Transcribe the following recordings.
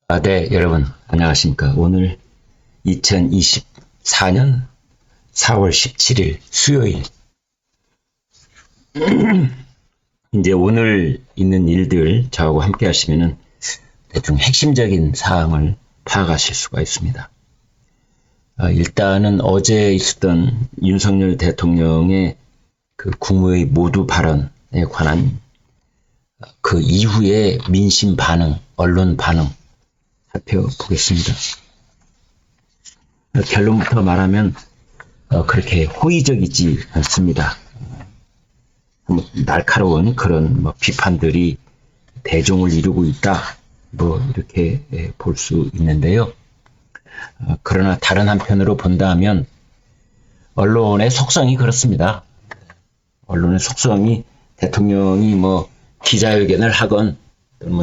네, 여러분, 안녕하십니까. 오늘 2024년 4월 17일 수요일. 이제 오늘 있는 일들 저하고 함께 하시면은 대충 핵심적인 사항을 파악하실 수가 있습니다. 일단은 어제 있었던 윤석열 대통령의 그 국무회의 모두 발언에 관한 그 이후의 민심 반응, 언론 반응 살펴보겠습니다. 결론부터 말하면 그렇게 호의적이지 않습니다. 날카로운 그런 비판들이 대종을 이루고 있다, 이렇게 볼 수 있는데요. 그러나 다른 한편으로 본다면 언론의 속성이 그렇습니다. 언론의 속성이 대통령이 기자회견을 하건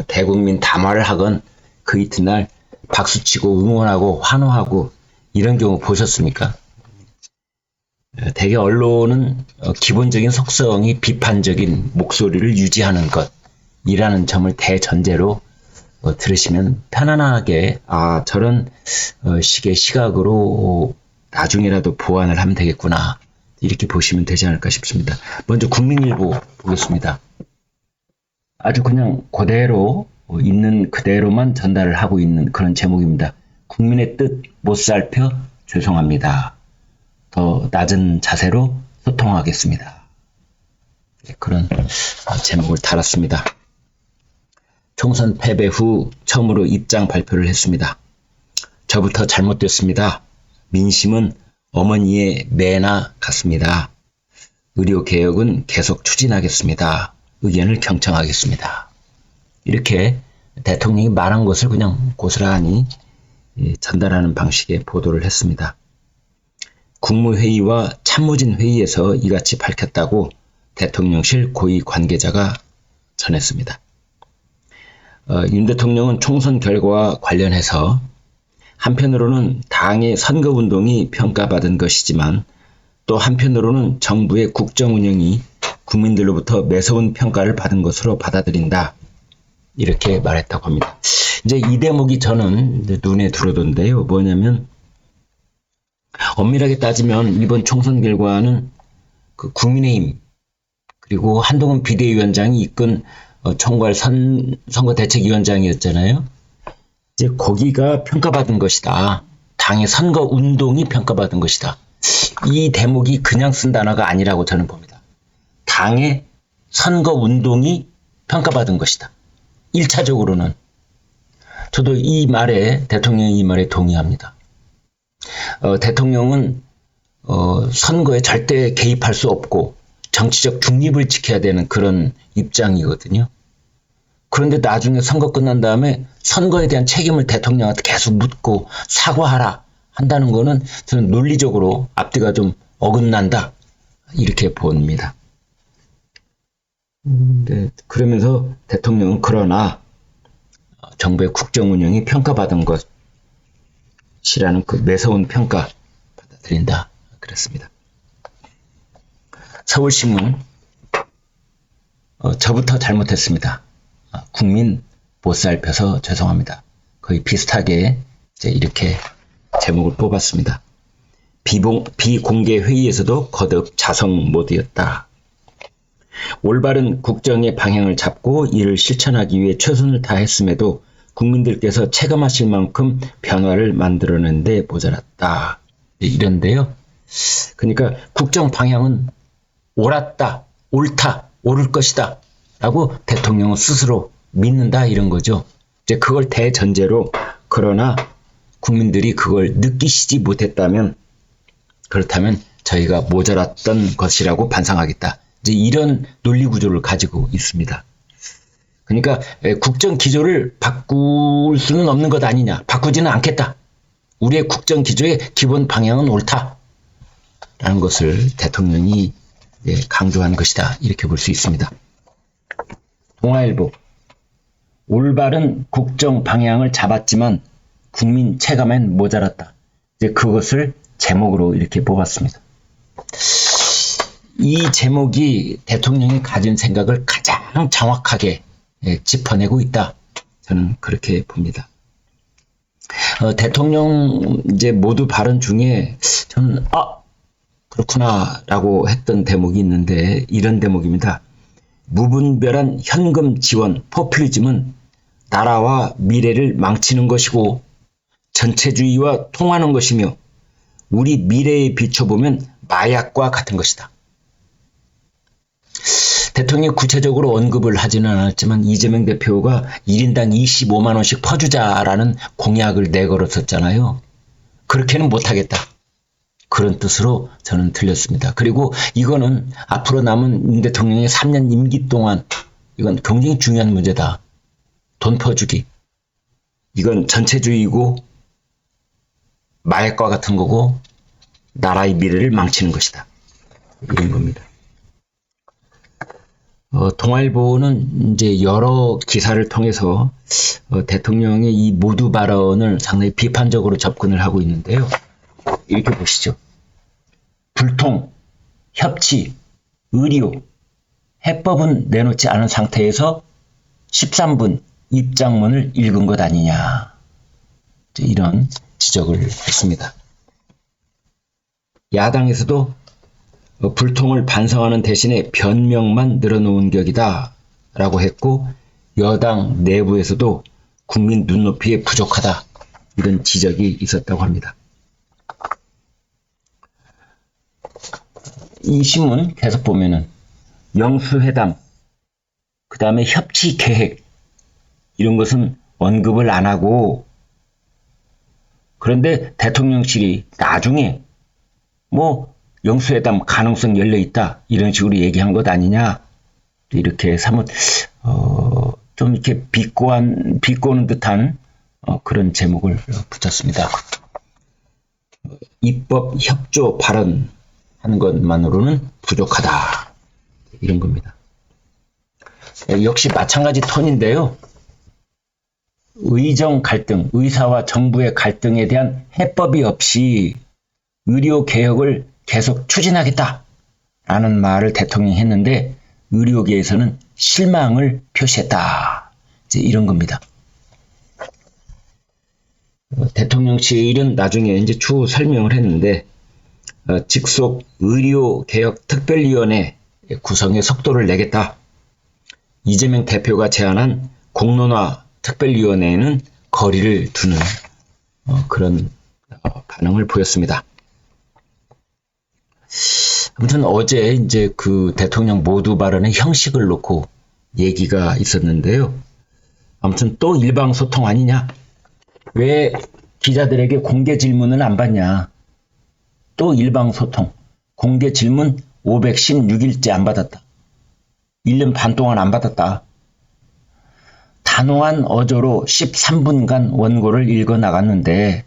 대국민 담화를 하건 그 이튿날 박수치고 응원하고 환호하고 이런 경우 보셨습니까? 대개 언론은 기본적인 속성이 비판적인 목소리를 유지하는 것이라는 점을 대전제로 들으시면 편안하게 저런 식의 시각으로 나중에라도 보완을 하면 되겠구나, 이렇게 보시면 되지 않을까 싶습니다. 먼저 국민일보 보겠습니다. 아주 그냥 그대로 있는 그대로만 전달을 하고 있는 그런 제목입니다. 국민의 뜻 못 살펴 죄송합니다. 더 낮은 자세로 소통하겠습니다. 그런 제목을 달았습니다. 총선 패배 후 처음으로 입장 발표를 했습니다. 저부터 잘못됐습니다. 민심은 어머니의 매나 같습니다. 의료개혁은 계속 추진하겠습니다. 의견을 경청하겠습니다. 이렇게 대통령이 말한 것을 그냥 고스란히 전달하는 방식의 보도를 했습니다. 국무회의와 참모진회의에서 이같이 밝혔다고 대통령실 고위 관계자가 전했습니다. 윤 대통령은 총선 결과와 관련해서 한편으로는 당의 선거운동이 평가받은 것이지만 또 한편으로는 정부의 국정운영이 국민들로부터 매서운 평가를 받은 것으로 받아들인다, 이렇게 말했다고 합니다. 이제 이 대목이 저는 눈에 들어오던데요. 뭐냐면 엄밀하게 따지면 이번 총선 결과는 그 국민의힘 그리고 한동훈 비대위원장이 이끈 총괄 선거대책위원장이었잖아요. 이제 거기가 평가받은 것이다. 당의 선거운동이 평가받은 것이다. 이 대목이 그냥 쓴 단어가 아니라고 저는 봅니다. 당의 선거운동이 평가받은 것이다. 1차적으로는. 저도 대통령의 이 말에 동의합니다. 대통령은 선거에 절대 개입할 수 없고 정치적 중립을 지켜야 되는 그런 입장이거든요. 그런데 나중에 선거 끝난 다음에 선거에 대한 책임을 대통령한테 계속 묻고 사과하라 한다는 거는 저는 논리적으로 앞뒤가 좀 어긋난다, 이렇게 봅니다. 그러면서 대통령은 그러나 정부의 국정운영이 평가받은 것이라는 그 매서운 평가 받아들인다, 그랬습니다. 서울신문, 저부터 잘못했습니다. 국민 못 살펴서 죄송합니다. 거의 비슷하게 이렇게 제목을 뽑았습니다. 비공개 회의에서도 거듭 자성 모드였다. 올바른 국정의 방향을 잡고 이를 실천하기 위해 최선을 다했음에도 국민들께서 체감하실 만큼 변화를 만들어내는데 모자랐다, 이런데요. 그러니까 국정 방향은 옳았다, 옳다, 옳을 것이다 라고 대통령은 스스로 믿는다, 이런 거죠. 이제 그걸 대전제로, 그러나 국민들이 그걸 느끼시지 못했다면, 그렇다면 저희가 모자랐던 것이라고 반성하겠다, 이제 이런 논리 구조를 가지고 있습니다. 그러니까 국정 기조를 바꿀 수는 없는 것 아니냐, 바꾸지는 않겠다, 우리의 국정 기조의 기본 방향은 옳다 라는 것을 대통령이 강조한 것이다, 이렇게 볼 수 있습니다. 동아일보, 올바른 국정 방향을 잡았지만 국민 체감엔 모자랐다. 이제 그것을 제목으로 이렇게 뽑았습니다. 이 제목이 대통령이 가진 생각을 가장 정확하게 짚어내고 있다, 저는 그렇게 봅니다. 대통령 이제 모두 발언 중에 저는 그렇구나라고 했던 대목이 있는데 이런 대목입니다. 무분별한 현금 지원, 포퓰리즘은 나라와 미래를 망치는 것이고 전체주의와 통하는 것이며 우리 미래에 비춰보면 마약과 같은 것이다. 대통령이 구체적으로 언급을 하지는 않았지만 이재명 대표가 1인당 25만 원씩 퍼주자라는 공약을 내걸었었잖아요. 그렇게는 못하겠다. 그런 뜻으로 저는 들렸습니다. 그리고 이거는 앞으로 남은 윤 대통령의 3년 임기 동안 이건 굉장히 중요한 문제다. 돈 퍼주기. 이건 전체주의고 마약과 같은 거고 나라의 미래를 망치는 것이다. 이런 겁니다. 동아일보는 이제 여러 기사를 통해서 대통령의 이 모두 발언을 상당히 비판적으로 접근을 하고 있는데요. 이렇게 보시죠. 불통, 협치, 의료, 해법은 내놓지 않은 상태에서 13분 입장문을 읽은 것 아니냐. 이런 지적을 했습니다. 야당에서도 불통을 반성하는 대신에 변명만 늘어놓은 격이다 라고 했고 여당 내부에서도 국민 눈높이에 부족하다 이런 지적이 있었다고 합니다. 이 신문 계속 보면은 영수회담 그 다음에 협치 계획 이런 것은 언급을 안 하고 그런데 대통령실이 나중에 영수회담 가능성 열려있다 이런 식으로 얘기한 것 아니냐 이렇게 사뭇 좀 이렇게 비꼬는 듯한 그런 제목을 붙였습니다. 입법 협조 발언 하는 것만으로는 부족하다 이런 겁니다. 역시 마찬가지 톤인데요. 의정 갈등, 의사와 정부의 갈등에 대한 해법이 없이 의료 개혁을 계속 추진하겠다라는 말을 대통령이 했는데 의료계에서는 실망을 표시했다. 이제 이런 겁니다. 대통령실은 나중에 이제 추후 설명을 했는데 직속 의료개혁특별위원회 구성의 속도를 내겠다. 이재명 대표가 제안한 공론화 특별위원회에는 거리를 두는 그런 반응을 보였습니다. 아무튼 어제 이제 그 대통령 모두 발언의 형식을 놓고 얘기가 있었는데요. 아무튼 또 일방소통 아니냐? 왜 기자들에게 공개 질문을 안 받냐? 또 일방소통. 공개 질문 516일째 안 받았다. 1년 반 동안 안 받았다. 단호한 어조로 13분간 원고를 읽어 나갔는데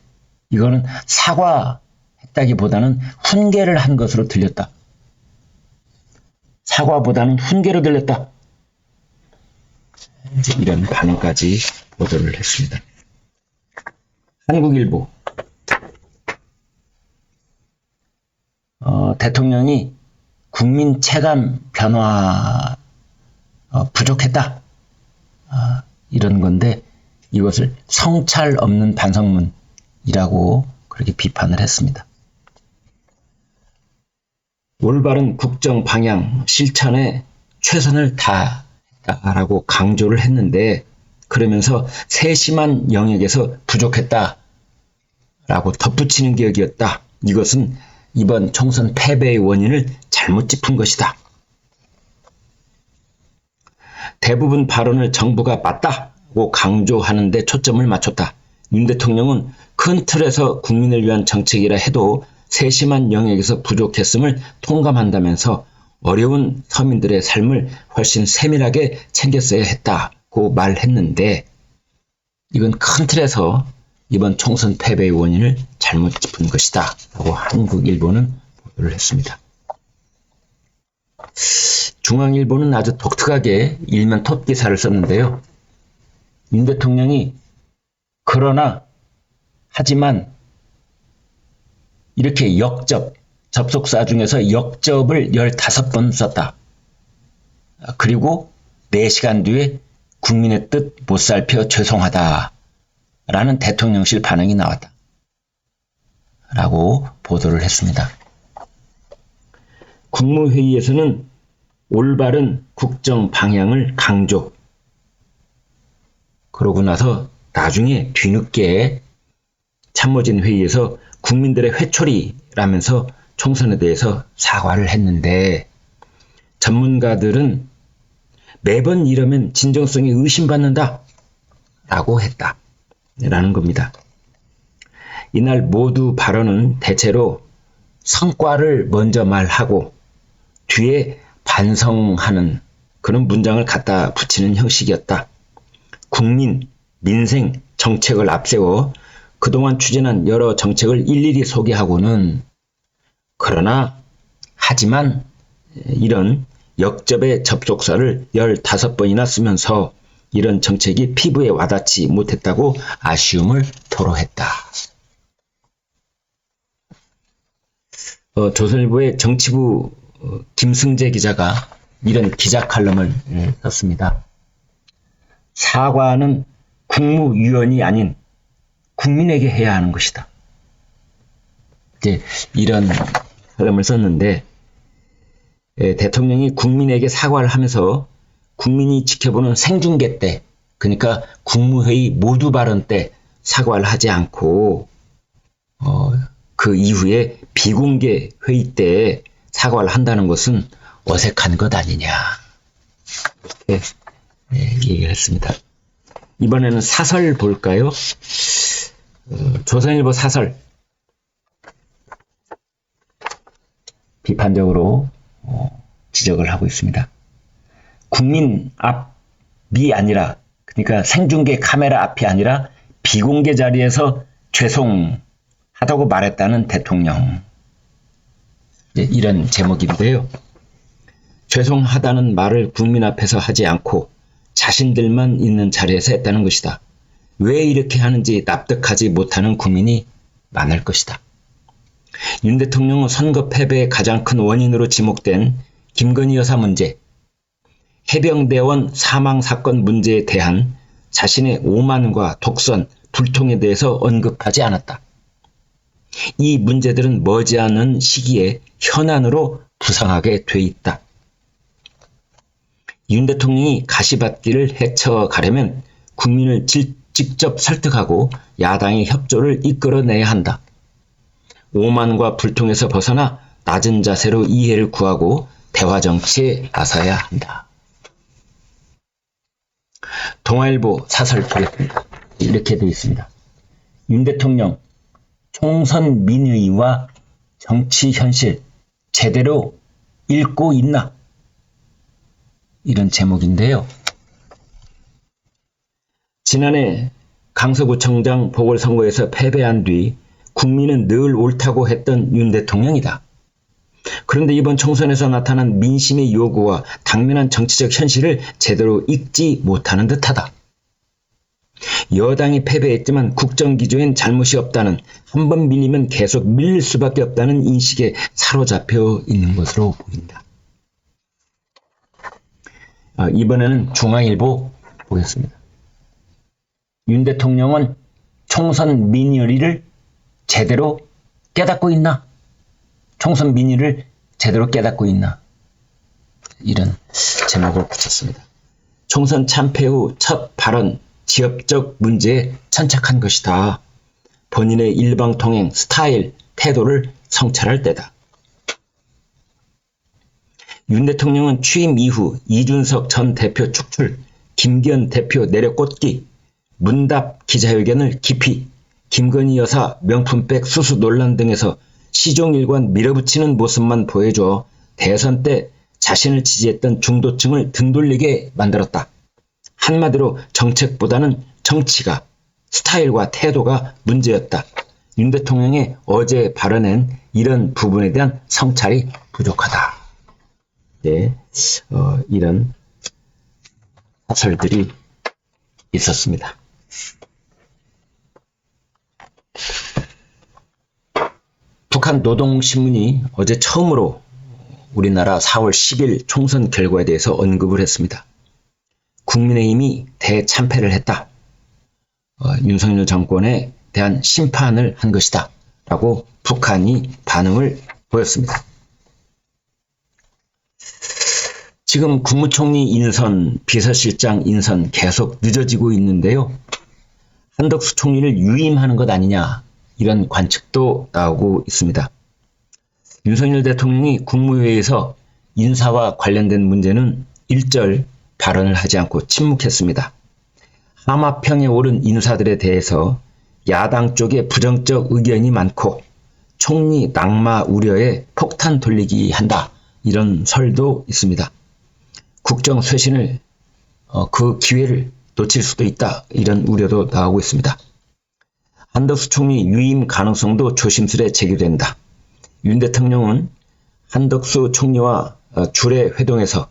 이거는 사과했다기보다는 훈계를 한 것으로 들렸다. 사과보다는 훈계로 들렸다. 이제 이런 반응까지 보도를 했습니다. 한국일보. 대통령이 국민 체감 변화 부족했다. 이런 건데 이것을 성찰 없는 반성문이라고 그렇게 비판을 했습니다. 올바른 국정 방향 실천에 최선을 다했다라고 강조를 했는데 그러면서 세심한 영역에서 부족했다라고 덧붙이는 격이었다. 이것은 이번 총선 패배의 원인을 잘못 짚은 것이다. 대부분 발언을 정부가 맞다고 강조하는 데 초점을 맞췄다. 윤 대통령은 큰 틀에서 국민을 위한 정책이라 해도 세심한 영역에서 부족했음을 통감한다면서 어려운 서민들의 삶을 훨씬 세밀하게 챙겼어야 했다고 말했는데 이건 큰 틀에서 이번 총선 패배의 원인을 잘못 짚은 것이다 라고 한국일보는 보도를 했습니다. 중앙일보는 아주 독특하게 일면 톱 기사를 썼는데요. 윤 대통령이 그러나 하지만 이렇게 접속사 중에서 역접을 15번 썼다. 그리고 4시간 뒤에 국민의 뜻 못 살펴 죄송하다. 라는 대통령실 반응이 나왔다. 라고 보도를 했습니다. 국무회의에서는 올바른 국정 방향을 강조. 그러고 나서 나중에 뒤늦게 참모진 회의에서 국민들의 회초리라면서 총선에 대해서 사과를 했는데, 전문가들은 매번 이러면 진정성이 의심받는다 라고 했다 라는 겁니다. 이날 모두 발언은 대체로 성과를 먼저 말하고 뒤에 반성하는 그런 문장을 갖다 붙이는 형식이었다. 국민, 민생, 정책을 앞세워 그동안 추진한 여러 정책을 일일이 소개하고는, 그러나 하지만 이런 역접의 접속사를 15번이나 쓰면서 이런 정책이 피부에 와닿지 못했다고 아쉬움을 토로했다. 조선일보의 정치부 김승재 기자가 이런 기자 칼럼을 썼습니다. 사과는 국무위원이 아닌 국민에게 해야 하는 것이다. 이제 이런 칼럼을 썼는데, 대통령이 국민에게 사과를 하면서 국민이 지켜보는 생중계 때, 그러니까 국무회의 모두 발언 때 사과를 하지 않고 그 이후에 비공개 회의 때 사과를 한다는 것은 어색한 것 아니냐, 이렇게 얘기를 했습니다. 이번에는 사설 볼까요? 조선일보 사설 비판적으로 지적을 하고 있습니다. 국민 앞이 아니라, 그러니까 생중계 카메라 앞이 아니라 비공개 자리에서 죄송하다고 말했다는 대통령. 이런 제목인데요. 죄송하다는 말을 국민 앞에서 하지 않고 자신들만 있는 자리에서 했다는 것이다. 왜 이렇게 하는지 납득하지 못하는 국민이 많을 것이다. 윤 대통령은 선거 패배의 가장 큰 원인으로 지목된 김건희 여사 문제, 해병대원 사망 사건 문제에 대한 자신의 오만과 독선, 불통에 대해서 언급하지 않았다. 이 문제들은 머지않은 시기에 현안으로 부상하게 돼 있다. 윤 대통령이 가시밭길을 헤쳐가려면 국민을 직접 설득하고 야당의 협조를 이끌어내야 한다. 오만과 불통에서 벗어나 낮은 자세로 이해를 구하고 대화 정치에 나서야 한다. 동아일보 사설 보겠습니다. 이렇게 되어 있습니다. 윤 대통령, 총선 민의와 정치 현실 제대로 읽고 있나? 이런 제목인데요. 지난해 강서구청장 보궐선거에서 패배한 뒤 국민은 늘 옳다고 했던 윤 대통령이다. 그런데 이번 총선에서 나타난 민심의 요구와 당면한 정치적 현실을 제대로 읽지 못하는 듯하다. 여당이 패배했지만 국정기조엔 잘못이 없다는, 한 번 밀리면 계속 밀릴 수밖에 없다는 인식에 사로잡혀 있는 것으로 보인다. 이번에는 중앙일보 보겠습니다. 윤 대통령은 총선 민의를 제대로 깨닫고 있나? 총선 민의를 제대로 깨닫고 있나? 이런 제목을 붙였습니다. 총선 참패 후 첫 발언, 지역적 문제에 천착한 것이다. 본인의 일방통행 스타일, 태도를 성찰할 때다. 윤 대통령은 취임 이후 이준석 전 대표 축출, 김기현 대표 내려 꽂기, 문답 기자회견을 기피, 김건희 여사 명품백 수수 논란 등에서 시종일관 밀어붙이는 모습만 보여줘 대선 때 자신을 지지했던 중도층을 등돌리게 만들었다. 한마디로 정책보다는 정치가, 스타일과 태도가 문제였다. 윤 대통령의 어제 발언엔 이런 부분에 대한 성찰이 부족하다. 네, 이런 사설들이 있었습니다. 북한 노동신문이 어제 처음으로 우리나라 4월 10일 총선 결과에 대해서 언급을 했습니다. 국민의힘이 대참패를 했다. 윤석열 정권에 대한 심판을 한 것이다 라고 북한이 반응을 보였습니다. 지금 국무총리 인선, 비서실장 인선 계속 늦어지고 있는데요. 한덕수 총리를 유임하는 것 아니냐, 이런 관측도 나오고 있습니다. 윤석열 대통령이 국무회의에서 인사와 관련된 문제는 일절 발언을 하지 않고 침묵했습니다. 하마평에 오른 인사들에 대해서 야당 쪽에 부정적 의견이 많고 총리 낙마 우려에 폭탄 돌리기 한다, 이런 설도 있습니다. 국정 쇄신을 그 기회를 놓칠 수도 있다, 이런 우려도 나오고 있습니다. 한덕수 총리 유임 가능성도 조심스레 제기된다. 윤 대통령은 한덕수 총리와 주례 회동에서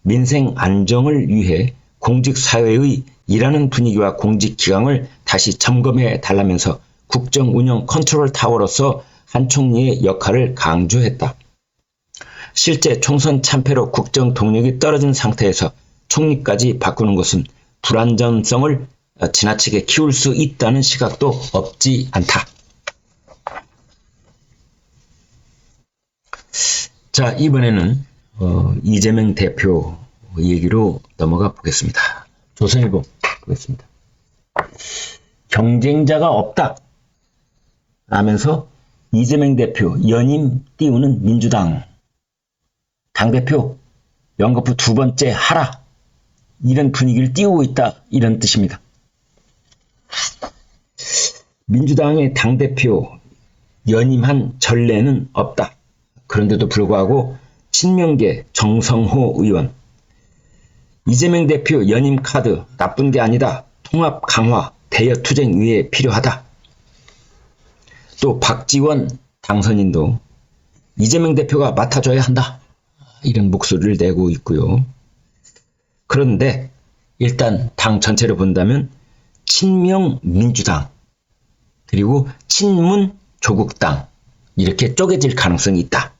민생 안정을 위해 공직사회의 일하는 분위기와 공직 기강을 다시 점검해 달라면서 국정 운영 컨트롤 타워로서 한 총리의 역할을 강조했다. 실제 총선 참패로 국정 동력이 떨어진 상태에서 총리까지 바꾸는 것은 불안전성을 지나치게 키울 수 있다는 시각도 없지 않다. 자, 이번에는 이재명 대표 얘기로 넘어가 보겠습니다. 조선일보 보겠습니다. 경쟁자가 없다 라면서 이재명 대표 연임 띄우는 민주당, 당대표 연거푸 두 번째 하라, 이런 분위기를 띄우고 있다, 이런 뜻입니다. 민주당의 당대표 연임한 전례는 없다. 그런데도 불구하고 친명계 정성호 의원, 이재명 대표 연임 카드 나쁜 게 아니다. 통합 강화, 대여 투쟁 위에 필요하다. 또 박지원 당선인도 이재명 대표가 맡아줘야 한다, 이런 목소리를 내고 있고요. 그런데 일단 당 전체를 본다면 친명 민주당 그리고 친문 조국당, 이렇게 쪼개질 가능성이 있다.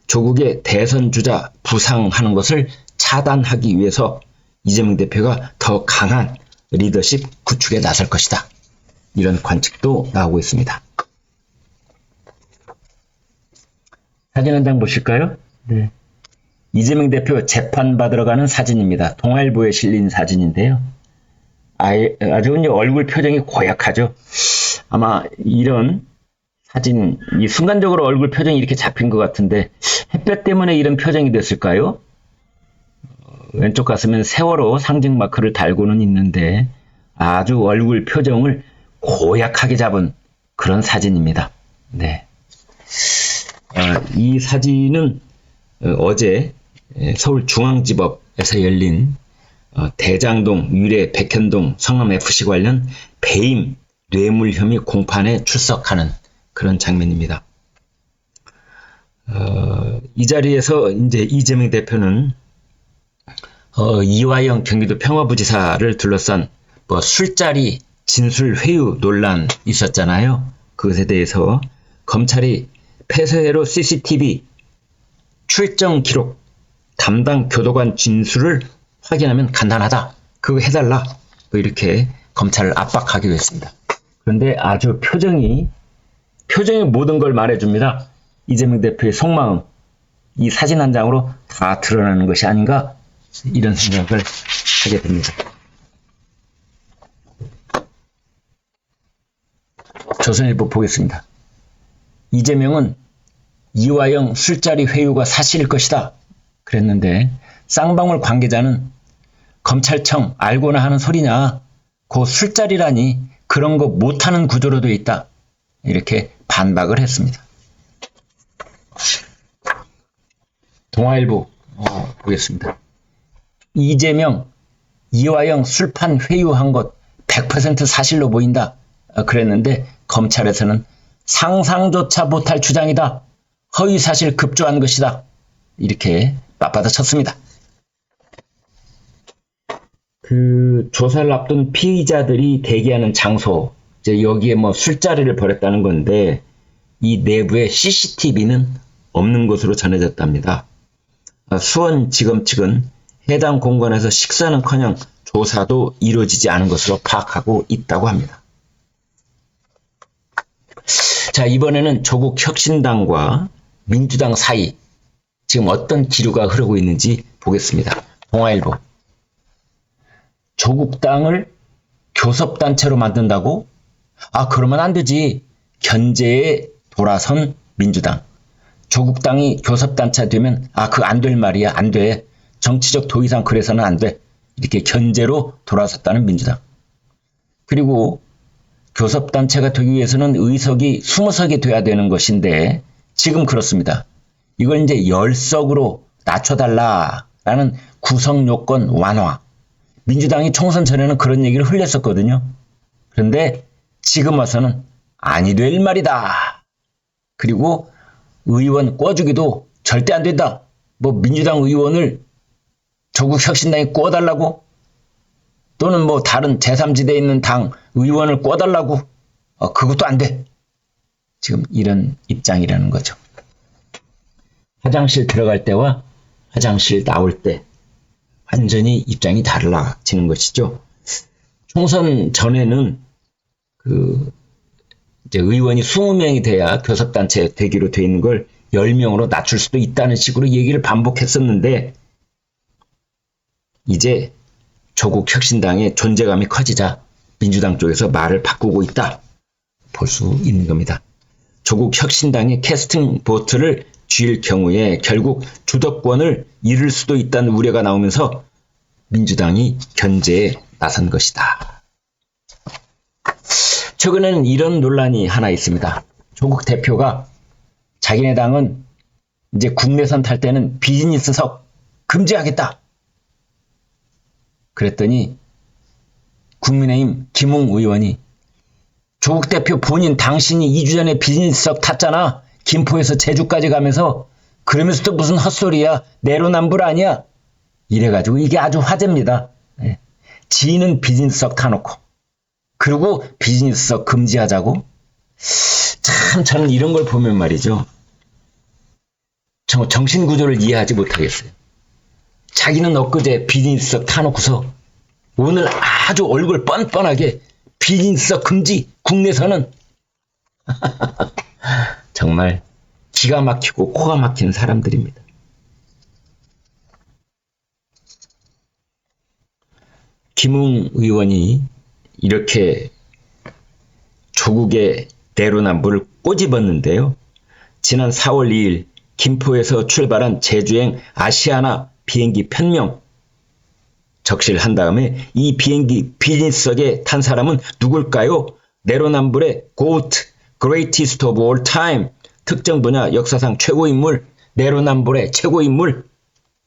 조국의 대선 주자 부상하는 것을 차단하기 위해서 이재명 대표가 더 강한 리더십 구축에 나설 것이다, 이런 관측도 나오고 있습니다. 사진 한 장 보실까요? 네. 이재명 대표 재판받으러 가는 사진입니다. 동아일보에 실린 사진인데요. 아주 얼굴 표정이 고약하죠. 아마 이런 사진, 이 순간적으로 얼굴 표정이 이렇게 잡힌 것 같은데 햇볕 때문에 이런 표정이 됐을까요? 왼쪽 가슴엔 세월호 상징 마크를 달고는 있는데 아주 얼굴 표정을 고약하게 잡은 그런 사진입니다. 네. 이 사진은 어제 서울중앙지법에서 열린 대장동, 유래, 백현동 성남FC 관련 배임 뇌물 혐의 공판에 출석하는 그런 장면입니다. 이 자리에서 이제 이재명 대표는 이화영 경기도 평화부지사를 둘러싼 술자리 진술 회유 논란 있었잖아요. 그것에 대해서 검찰이 폐쇄로 CCTV 출정 기록 담당 교도관 진술을 확인하면 간단하다. 그거 해달라. 이렇게 검찰을 압박하기로 했습니다. 그런데 아주 표정이 모든 걸 말해줍니다. 이재명 대표의 속마음, 이 사진 한 장으로 다 드러나는 것이 아닌가, 이런 생각을 하게 됩니다. 조선일보 보겠습니다. 이재명은 이화영 술자리 회유가 사실일 것이다 그랬는데 쌍방울 관계자는 검찰청 알고나 하는 소리냐, 그 술자리라니 그런 거 못하는 구조로 되어 있다, 이렇게 반박을 했습니다. 동아일보 보겠습니다. 이재명, 이화영 술판 회유한 것 100% 사실로 보인다 그랬는데 검찰에서는 상상조차 못할 주장이다, 허위사실 급조한 것이다, 이렇게 맞받아 쳤습니다. 그 조사를 앞둔 피의자들이 대기하는 장소, 이제 여기에 술자리를 벌였다는 건데 이 내부에 CCTV는 없는 것으로 전해졌답니다. 수원지검 측은 해당 공간에서 식사는커녕 조사도 이루어지지 않은 것으로 파악하고 있다고 합니다. 자, 이번에는 조국 혁신당과 민주당 사이 지금 어떤 기류가 흐르고 있는지 보겠습니다. 동아일보. 조국당을 교섭단체로 만든다고? 아, 그러면 안 되지. 견제에 돌아선 민주당. 조국당이 교섭단체 되면 그거 안 될 말이야. 안 돼. 정치적 도의상 그래서는 안 돼. 이렇게 견제로 돌아섰다는 민주당. 그리고 교섭단체가 되기 위해서는 의석이 20석이 돼야 되는 것인데 지금 그렇습니다. 이걸 이제 10석으로 낮춰달라라는 구성 요건 완화. 민주당이 총선 전에는 그런 얘기를 흘렸었거든요. 그런데 지금 와서는 아니 될 말이다. 그리고 의원 꿔주기도 절대 안 된다. 뭐 민주당 의원을 조국 혁신당이 꿔달라고? 또는 뭐 다른 제3지대에 있는 당 의원을 꿔달라고? 그것도 안 돼. 지금 이런 입장이라는 거죠. 화장실 들어갈 때와 화장실 나올 때 완전히 입장이 달라지는 것이죠. 총선 전에는 이제 의원이 20명이 돼야 교섭단체 되기로 돼 있는 걸 10명으로 낮출 수도 있다는 식으로 얘기를 반복했었는데 이제 조국 혁신당의 존재감이 커지자 민주당 쪽에서 말을 바꾸고 있다. 볼 수 있는 겁니다. 조국 혁신당이 캐스팅 보트를 쥘 경우에 결국 주도권을 잃을 수도 있다는 우려가 나오면서 민주당이 견제에 나선 것이다. 최근에는 이런 논란이 하나 있습니다. 조국 대표가 자기네 당은 이제 국내선 탈 때는 비즈니스석 금지하겠다. 그랬더니 국민의힘 김웅 의원이 조국 대표 본인 당신이 2주 전에 비즈니스석 탔잖아. 김포에서 제주까지 가면서 그러면서 또 무슨 헛소리야. 내로남불 아니야. 이래가지고 이게 아주 화제입니다. 지인은 비즈니스석 타놓고 그리고 비즈니스석 금지하자고? 참 저는 이런 걸 보면 말이죠. 정신구조를 이해하지 못하겠어요. 자기는 엊그제 비즈니스석 타놓고서 오늘 아주 얼굴 뻔뻔하게 비즈니스석 금지 국내선은 정말 기가 막히고 코가 막히는 사람들입니다. 김웅 의원이 이렇게 조국의 내로남불을 꼬집었는데요. 지난 4월 2일 김포에서 출발한 제주행 아시아나 비행기 편명 적시를 한 다음에 이 비행기 비즈니스석에 탄 사람은 누굴까요? 내로남불의 GOAT, Greatest of All Time, 특정 분야 역사상 최고인물, 내로남불의 최고인물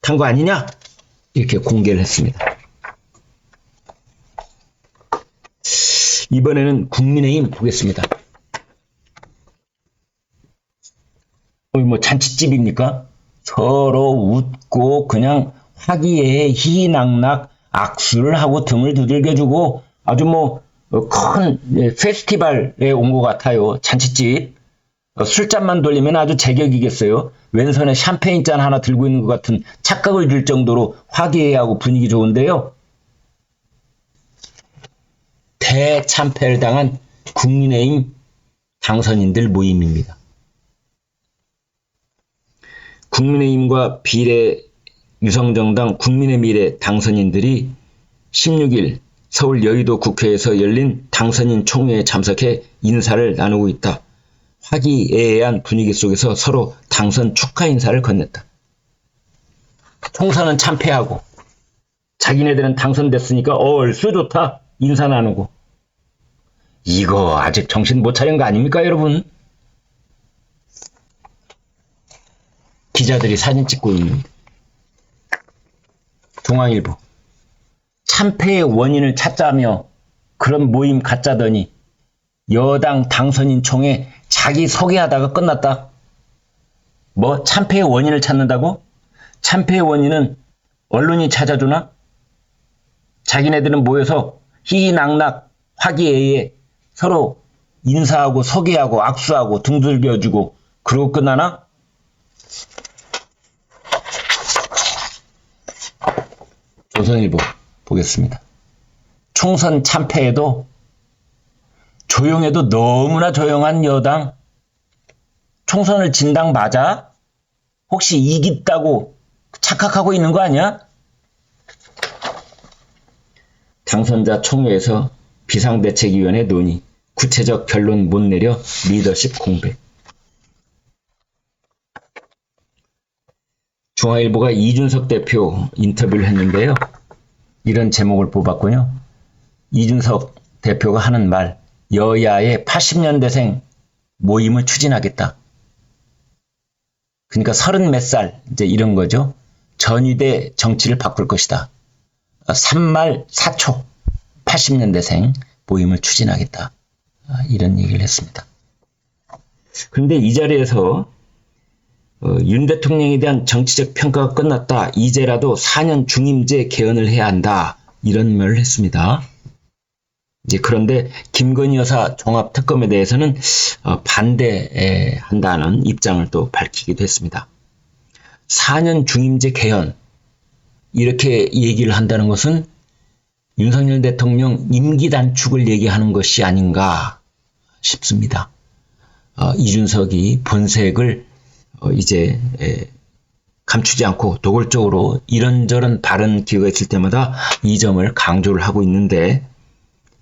탄 거 아니냐? 이렇게 공개를 했습니다. 이번에는 국민의힘 보겠습니다. 뭐 잔치집입니까? 서로 웃고 그냥 화기애애 희희낙낙 악수를 하고 등을 두들겨주고 아주 뭐 큰 페스티벌에 온 것 같아요. 잔치집. 술잔만 돌리면 아주 제격이겠어요. 왼손에 샴페인잔 하나 들고 있는 것 같은 착각을 줄 정도로 화기애애하고 분위기 좋은데요. 대참패를 당한 국민의힘 당선인들 모임입니다. 국민의힘과 비례 유성정당 국민의미래 당선인들이 16일 서울 여의도 국회에서 열린 당선인 총회에 참석해 인사를 나누고 있다. 화기애애한 분위기 속에서 서로 당선 축하 인사를 건넸다. 총선은 참패하고 자기네들은 당선됐으니까 얼쑤 좋다 인사 나누고 이거 아직 정신 못 차린 거 아닙니까 여러분? 기자들이 사진 찍고 있는 중앙일보 참패의 원인을 찾자며 그런 모임 갖자더니 여당 당선인 총회 자기 소개하다가 끝났다. 뭐 참패의 원인을 찾는다고? 참패의 원인은 언론이 찾아주나? 자기네들은 모여서 희희낙낙 화기애애 서로 인사하고 소개하고 악수하고 등 들겨주고 그러고 끝나나? 조선일보 보겠습니다. 총선 참패에도 조용해도 너무나 조용한 여당, 총선을 진 당 맞아? 혹시 이겼다고 착각하고 있는 거 아니야? 당선자 총회에서 비상대책위원회 논의, 구체적 결론 못 내려 리더십 공백. 중앙일보가 이준석 대표 인터뷰를 했는데요. 이런 제목을 뽑았군요. 이준석 대표가 하는 말, 여야의 80년대생 모임을 추진하겠다. 그러니까 30 몇 살, 이제 이런 거죠. 전위대 정치를 바꿀 것이다. 3말 4초 80년대생 모임을 추진하겠다. 이런 얘기를 했습니다. 그런데 이 자리에서 윤 대통령에 대한 정치적 평가가 끝났다. 이제라도 4년 중임제 개헌을 해야 한다. 이런 말을 했습니다. 이제 그런데 김건희 여사 종합특검에 대해서는 반대한다는 입장을 또 밝히기도 했습니다. 4년 중임제 개헌 이렇게 얘기를 한다는 것은 윤석열 대통령 임기 단축을 얘기하는 것이 아닌가 싶습니다. 이준석이 본색을 이제 감추지 않고 도골적으로 이런저런 발언 기회가 있을 때마다 이 점을 강조를 하고 있는데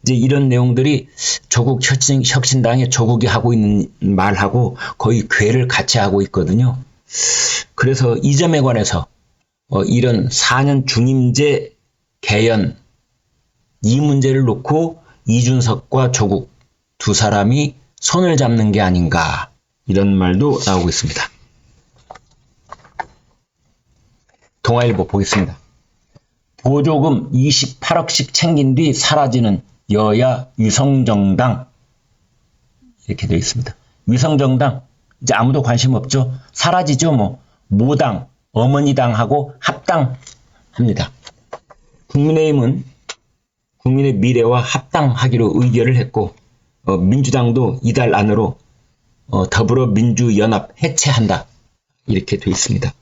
이제 이런 내용들이 조국 혁신당의 조국이 하고 있는 말하고 거의 궤를 같이 하고 있거든요. 그래서 이 점에 관해서 이런 4년 중임제 개헌 이 문제를 놓고 이준석과 조국 두 사람이 손을 잡는 게 아닌가 이런 말도 나오고 있습니다. 동아일보 보겠습니다. 보조금 28억씩 챙긴 뒤 사라지는 여야 위성정당 이렇게 되어 있습니다. 위성정당 이제 아무도 관심 없죠. 사라지죠. 뭐 모당, 어머니당하고 합당합니다. 국민의힘은 국민의 미래와 합당하기로 의결을 했고 민주당도 이달 안으로 더불어민주연합 해체한다 이렇게 되어 있습니다.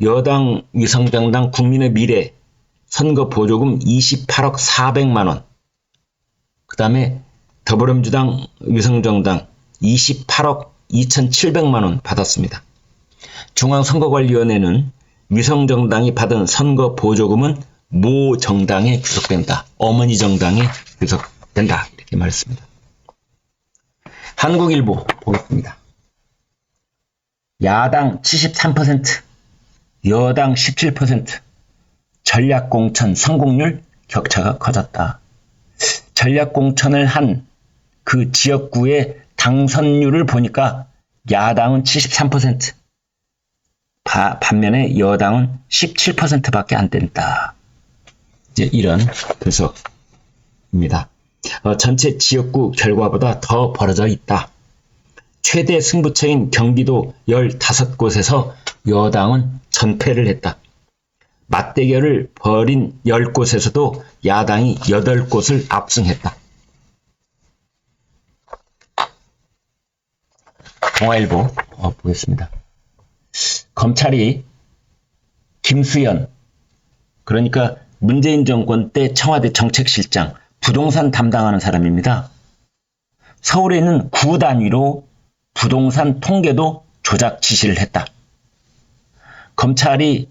여당 위성정당 국민의 미래 선거 보조금 28억 400만 원. 그 다음에 더불어민주당 위성정당 28억 2,700만 원 받았습니다. 중앙선거관리위원회는 위성정당이 받은 선거 보조금은 모 정당에 귀속된다. 어머니 정당에 귀속된다. 이렇게 말했습니다. 한국일보 보겠습니다. 야당 73%, 여당 17%, 전략공천 성공률 격차가 커졌다. 전략공천을 한 그 지역구의 당선율을 보니까 야당은 73%, 반면에 여당은 17%밖에 안 된다. 이제 이런 분석입니다. 전체 지역구 결과보다 더 벌어져 있다. 최대 승부처인 경기도 15곳에서 여당은 전패를 했다. 맞대결을 벌인 10곳에서도 야당이 8곳을 압승했다. 동아일보 보겠습니다. 검찰이 김수현, 그러니까 문재인 정권 때 청와대 정책실장, 부동산 담당하는 사람입니다. 서울에 있는 구 단위로 부동산 통계도 조작 지시를 했다. 검찰이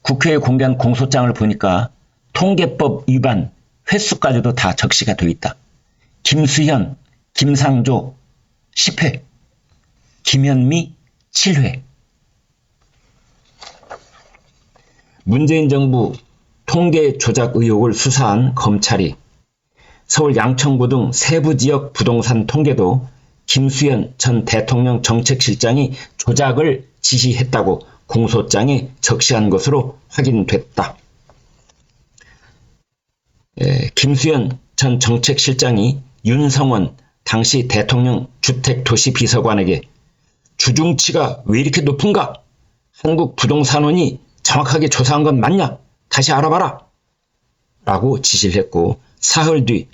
국회에 공개한 공소장을 보니까 통계법 위반 횟수까지도 다 적시가 되어 있다. 김수현, 김상조 10회, 김현미 7회. 문재인 정부 통계 조작 의혹을 수사한 검찰이 서울 양천구 등 세부 지역 부동산 통계도 김수현 전 대통령 정책실장이 조작을 지시했다고 공소장에 적시한 것으로 확인됐다. 김수현 전 정책실장이 윤성원 당시 대통령 주택도시비서관에게 주중치가 왜 이렇게 높은가? 한국 부동산원이 정확하게 조사한 건 맞냐? 다시 알아봐라! 라고 지시를 했고 사흘 뒤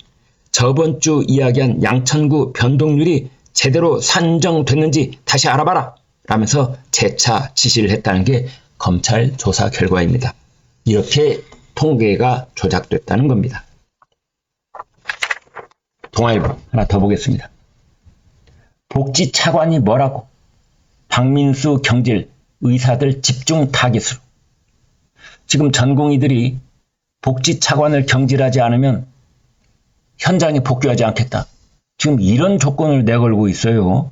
저번 주 이야기한 양천구 변동률이 제대로 산정됐는지 다시 알아봐라! 라면서 재차 지시를 했다는 게 검찰 조사 결과입니다. 이렇게 통계가 조작됐다는 겁니다. 동아일보 하나 더 보겠습니다. 복지 차관이 뭐라고? 박민수 경질 의사들 집중 타깃으로. 지금 전공의들이 복지 차관을 경질하지 않으면 현장에 복귀하지 않겠다. 지금 이런 조건을 내걸고 있어요.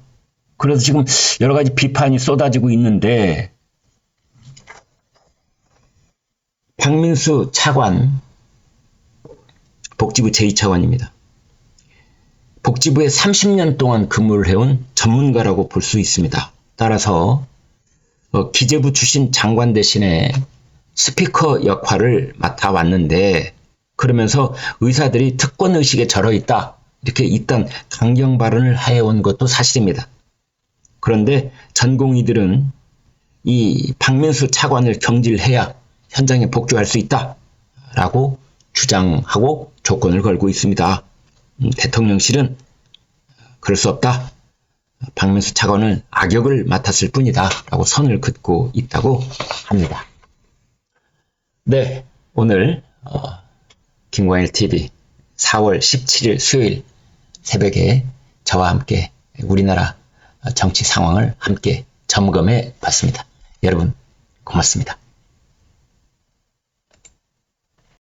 그래서 지금 여러 가지 비판이 쏟아지고 있는데, 박민수 차관, 복지부 제2차관입니다. 복지부에 30년 동안 근무를 해온 전문가라고 볼 수 있습니다. 따라서 기재부 출신 장관 대신에 스피커 역할을 맡아왔는데, 그러면서 의사들이 특권의식에 절어있다, 이렇게 일단 강경 발언을 해온 것도 사실입니다. 그런데 전공의들은 이 박민수 차관을 경질해야 현장에 복귀할 수 있다 라고 주장하고 조건을 걸고 있습니다. 대통령실은 그럴 수 없다. 박민수 차관은 악역을 맡았을 뿐이다 라고 선을 긋고 있다고 합니다. 네, 오늘 김광일TV 4월 17일 수요일 새벽에 저와 함께 우리나라 정치 상황을 함께 점검해 봤습니다. 여러분 고맙습니다.